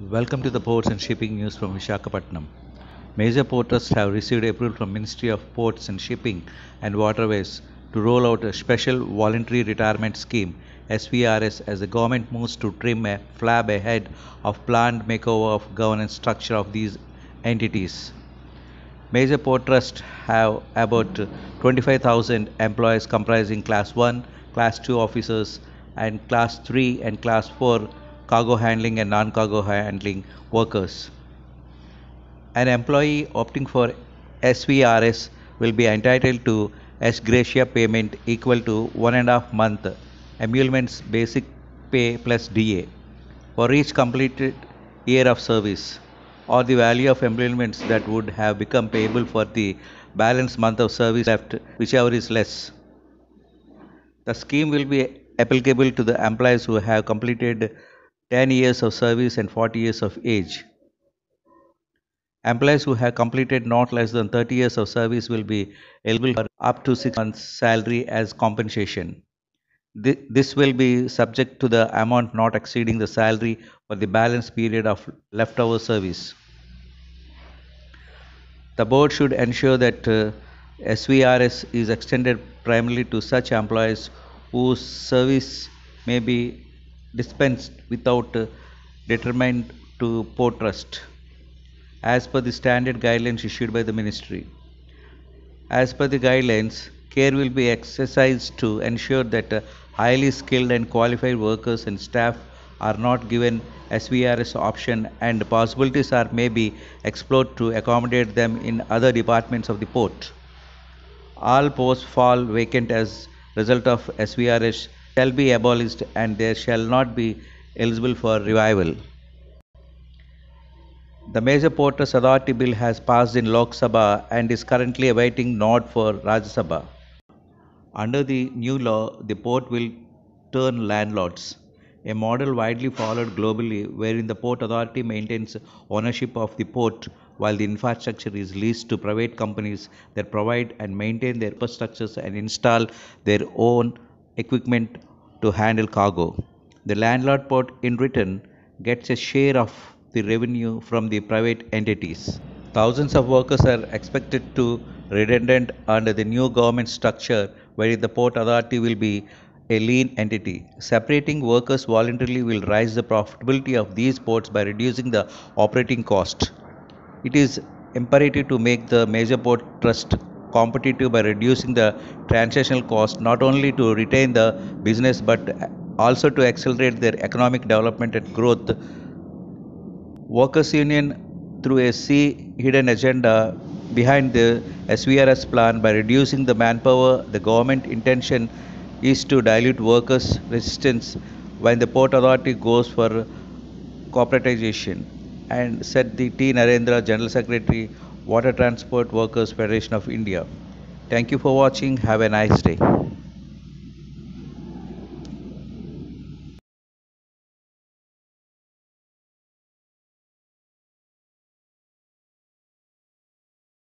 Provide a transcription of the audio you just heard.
Welcome to the Ports and Shipping News from Visakhapatnam. Major port trusts have received approval from Ministry of Ports and Shipping and Waterways to roll out a special voluntary retirement scheme SVRS as the government moves to trim a flab ahead of planned makeover of governance structure of these entities. Major port trusts have about 25,000 employees comprising Class 1, Class 2 officers, and Class 3 and Class 4 cargo handling and non cargo handling workers. An employee opting for SVRS will be entitled to ex gratia payment equal to 1.5 month emoluments basic pay plus DA for each completed year of service, or the value of emoluments that would have become payable for the balance month of service left, whichever is less. The scheme will be applicable to the employees who have completed 10 years of service and 40 years of age. Employees who have completed not less than 30 years of service will be eligible for up to 6 months' salary as compensation. This will be subject to the amount not exceeding the salary for the balance period of leftover service. The board should ensure that SVRS is extended primarily to such employees whose service may be dispensed without detriment to port trust, as per the standard guidelines issued by the ministry. As per the guidelines, care will be exercised to ensure that highly skilled and qualified workers and staff are not given SVRS option, and possibilities are may be explored to accommodate them in other departments of the port. All posts fall vacant as result of SVRS shall be abolished and they shall not be eligible for revival. The Major Port Trust Authority Bill has passed in Lok Sabha and is currently awaiting nod for Rajya Sabha. Under the new law, the port will turn landlords, a model widely followed globally wherein the Port Authority maintains ownership of the port while the infrastructure is leased to private companies that provide and maintain their infrastructures and install their own equipment to handle cargo. The landlord port in return gets a share of the revenue from the private entities. Thousands of workers are expected to redundant under the new government structure where the port authority will be a lean entity. Separating workers voluntarily will raise the profitability of these ports by reducing the operating cost. It is imperative to make the major port trust competitive by reducing the transactional cost not only to retain the business but also to accelerate their economic development and growth. Workers' Union, through a C hidden agenda behind the SVRS plan by reducing the manpower, the government intention is to dilute workers' resistance when the Port Authority goes for corporatization, and said the T. Narendra, General Secretary, Water Transport Workers Federation of India. Thank you for watching. Have a nice day.